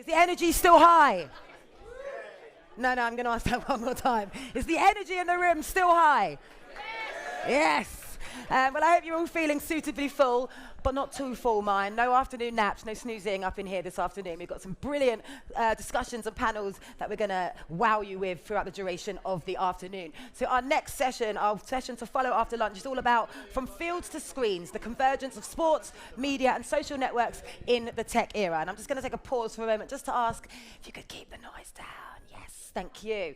Is the energy still high? No, I'm going to ask that one more time. Is the energy in the room still high? Yes. Well, I hope you're all feeling suitably full, but not too full, mind. No afternoon naps, no snoozing up in here this afternoon. We've got some brilliant discussions and panels that we're going to wow you with throughout the duration of the afternoon. So our next session, our session to follow after lunch, is all about From Fields to Screens, the convergence of sports, media, and social networks in the tech era. And I'm just going to take a pause for a moment just to ask if you could keep the noise down. Thank you.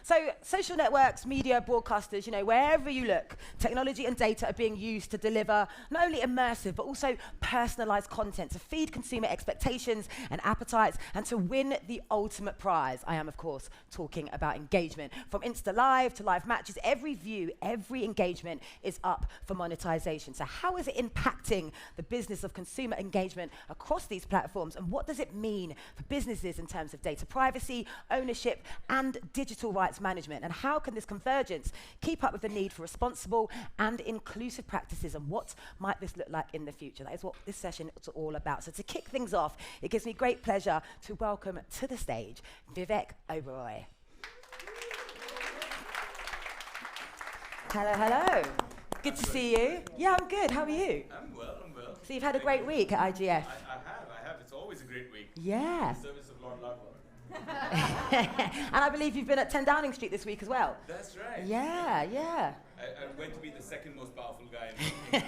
So social networks, media, broadcasters, wherever you look, technology and data are being used to deliver not only immersive, but also personalized content to feed consumer expectations and appetites and to win the ultimate prize. I am, of course, talking about engagement. From Insta Live to live matches, every view, every engagement is up for monetization. So how is it impacting the business of consumer engagement across these platforms? And what does it mean for businesses in terms of data privacy, ownership, and digital rights management? And how can this convergence keep up with the need for responsible and inclusive practices? And what might this look like in the future? That is what this session is all about. So to kick things off, it gives me great pleasure to welcome to the stage Vivek Oberoi. Hello. Good to see you. Yeah, I'm good. How are you? I'm well. So you've had a great week at IGF. I have. It's always a great week. Yeah. In the service of Lord Ludlow. And I believe you've been at 10 Downing Street this week as well. That's right. Yeah. I went to be the second most powerful guy in the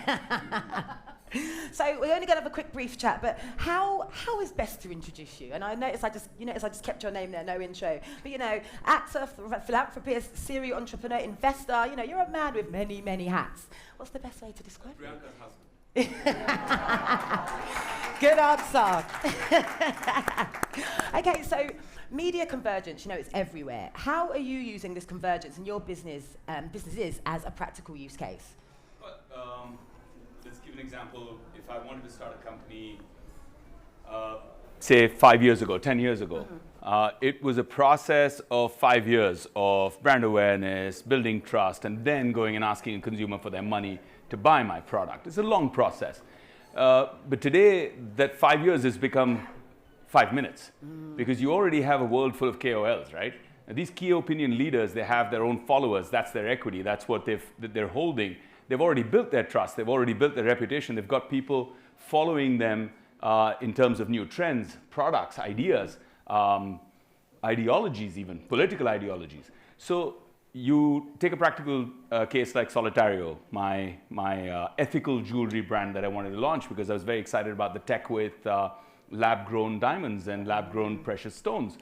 room. So we're only going to have a quick brief chat, but how is best to introduce you? And I noticed I just kept your name there, no intro. But actor, philanthropist, serial entrepreneur, investor, you're a man with many, many hats. What's the best way to describe you? Priyanka's husband. Good answer. Okay, so media convergence, it's everywhere. How are you using this convergence in your businesses as a practical use case? Well, let's give an example. If I wanted to start a company, say 5 years ago, 10 years ago, it was a process of 5 years of brand awareness, building trust, and then going and asking a consumer for their money to buy my product. It's a long process. But today, that 5 years has become 5 minutes because you already have a world full of KOLs, right? And these key opinion leaders, they have their own followers. That's their equity. That's what they're holding. They've already built their trust. They've already built their reputation. They've got people following them in terms of new trends, products, ideas, ideologies even, political ideologies. So you take a practical case like Solitario, my ethical jewelry brand that I wanted to launch because I was very excited about the tech with lab-grown diamonds and lab-grown precious stones.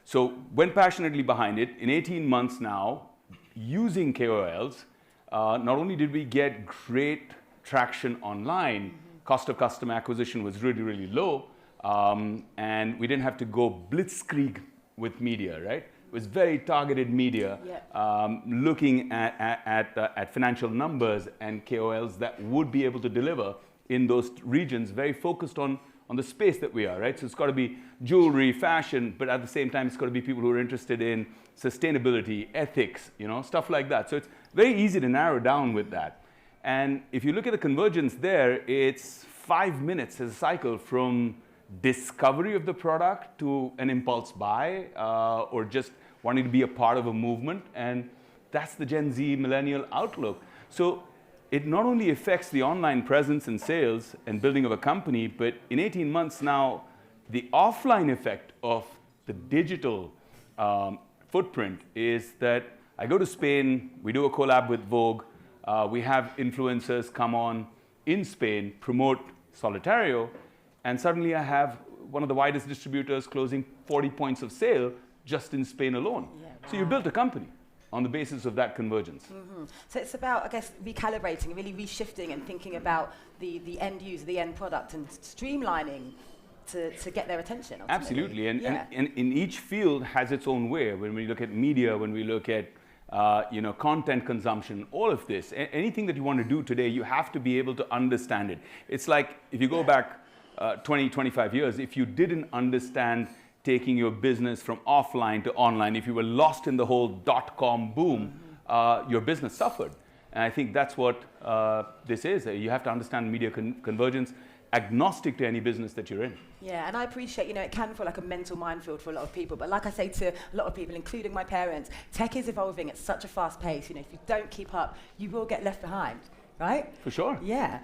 So went passionately behind it. In 18 months now, using KOLs, not only did we get great traction online, cost of customer acquisition was really, really low, and we didn't have to go blitzkrieg with media, right? It was very targeted media, looking at financial numbers and KOLs that would be able to deliver in those regions, very focused on the space that we are, right? So it's got to be jewelry, fashion, but at the same time, it's got to be people who are interested in sustainability, ethics, stuff like that. So it's very easy to narrow down with that. And if you look at the convergence there, it's 5 minutes as a cycle from discovery of the product to an impulse buy or just wanting to be a part of a movement. And that's the Gen Z millennial outlook. So it not only affects the online presence and sales and building of a company, but in 18 months now, the offline effect of the digital footprint is that I go to Spain, we do a collab with Vogue, we have influencers come on in Spain, promote Solitario, and suddenly I have one of the widest distributors closing 40 points of sale just in Spain alone. Yeah, wow. So you built a company on the basis of that convergence. So it's about, I guess, recalibrating, really reshifting and thinking about the end user, the end product, and streamlining to get their attention. Ultimately. Absolutely, and in each field has its own way. When we look at media, when we look at content consumption, all of this, anything that you want to do today, you have to be able to understand it. It's like if you go back 20, 25 years, if you didn't understand taking your business from offline to online, if you were lost in the whole dot-com boom, your business suffered. And I think that's what this is. You have to understand media convergence, agnostic to any business that you're in. Yeah, and I appreciate, it can feel like a mental minefield for a lot of people. But like I say to a lot of people, including my parents, tech is evolving at such a fast pace. If you don't keep up, you will get left behind. Right? For sure. Yeah.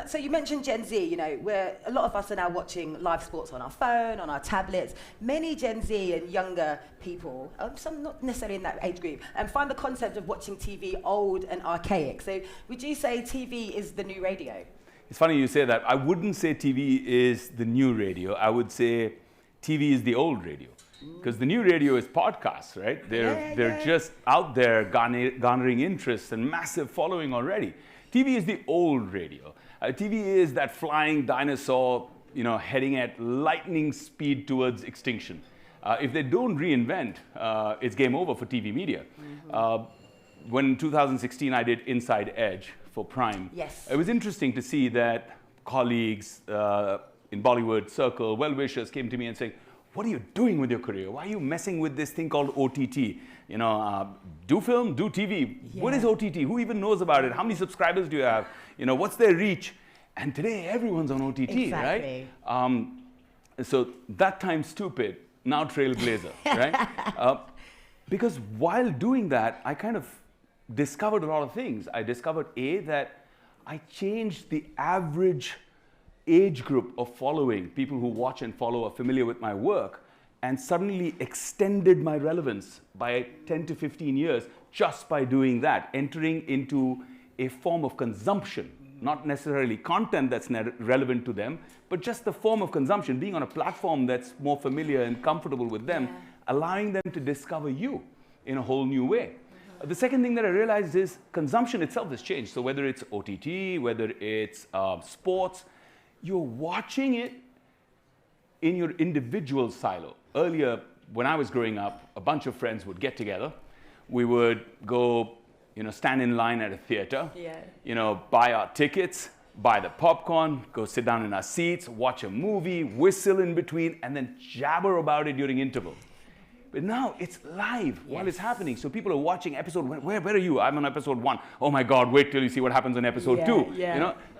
So you mentioned Gen Z, where a lot of us are now watching live sports on our phone, on our tablets. Many Gen Z and younger people, some not necessarily in that age group, find the concept of watching TV old and archaic. So would you say TV is the new radio? It's funny you say that. I wouldn't say TV is the new radio. I would say TV is the old radio. Because the new radio is podcasts, right? They're just out there garnering interest and massive following already. TV is the old radio. TV is that flying dinosaur, heading at lightning speed towards extinction. If they don't reinvent, it's game over for TV media. When in 2016 I did Inside Edge for Prime, yes, it was interesting to see that colleagues in Bollywood circle, well-wishers came to me and saying, "What are you doing with your career? Why are you messing with this thing called OTT? Do film, do TV. Yeah. What is OTT? Who even knows about it? How many subscribers do you have? What's their reach?" And today everyone's on OTT, exactly. Right? So that time stupid, now trailblazer, right? Because while doing that, I kind of discovered a lot of things. I discovered that I changed the average age group of following. People who watch and follow are familiar with my work, and suddenly extended my relevance by 10 to 15 years just by doing that, entering into a form of consumption, not necessarily content that's relevant to them, but just the form of consumption, being on a platform that's more familiar and comfortable with them, allowing them to discover you in a whole new way. The second thing that I realized is consumption itself has changed. So whether it's OTT, whether it's sports, you're watching it in your individual silo. Earlier, when I was growing up, a bunch of friends would get together. We would go, stand in line at a theater, buy our tickets, buy the popcorn, go sit down in our seats, watch a movie, whistle in between, and then jabber about it during interval. But now it's live while it's happening. So people are watching episode, where are you? I'm on episode 1. Oh my God, wait till you see what happens on episode 2.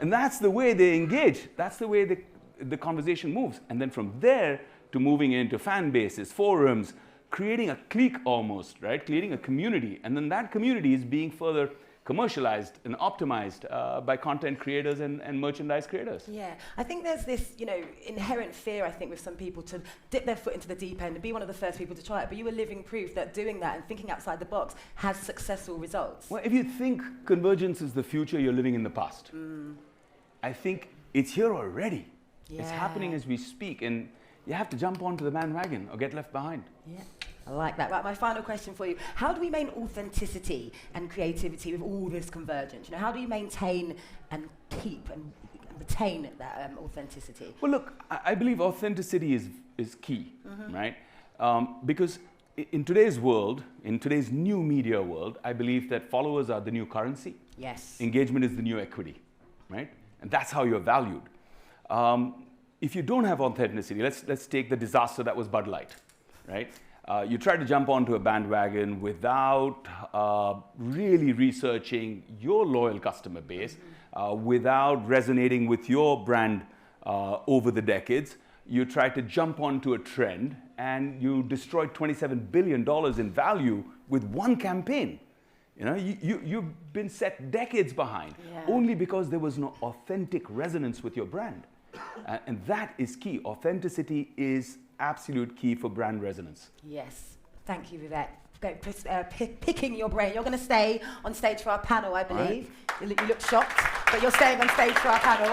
And that's the way they engage. That's the way the conversation moves. And then from there to moving into fan bases, forums, creating a clique almost, right? Creating a community. And then that community is being further commercialized and optimized by content creators and merchandise creators. Yeah, I think there's this, inherent fear, I think, with some people to dip their foot into the deep end and be one of the first people to try it. But you were living proof that doing that and thinking outside the box has successful results. Well, if you think convergence is the future, you're living in the past. I think it's here already. It's happening as we speak, and you have to jump onto the bandwagon or get left behind. Yeah. I like that. Right, my final question for you. How do we maintain authenticity and creativity with all this convergence? How do you maintain and keep and retain that authenticity? Well, look, I believe authenticity is key, right? Because in today's world, in today's new media world, I believe that followers are the new currency. Yes. Engagement is the new equity, right? And that's how you're valued. If you don't have authenticity, let's take the disaster that was Bud Light, right? You try to jump onto a bandwagon without really researching your loyal customer base, without resonating with your brand over the decades. You try to jump onto a trend and you destroyed $27 billion in value with one campaign. You've been set decades behind only because there was no authentic resonance with your brand. And that is key. Authenticity is absolute key for brand resonance. Yes. Thank you, Vivek. Picking your brain. You're going to stay on stage for our panel, I believe. Right. You look shocked, but you're staying on stage for our panel.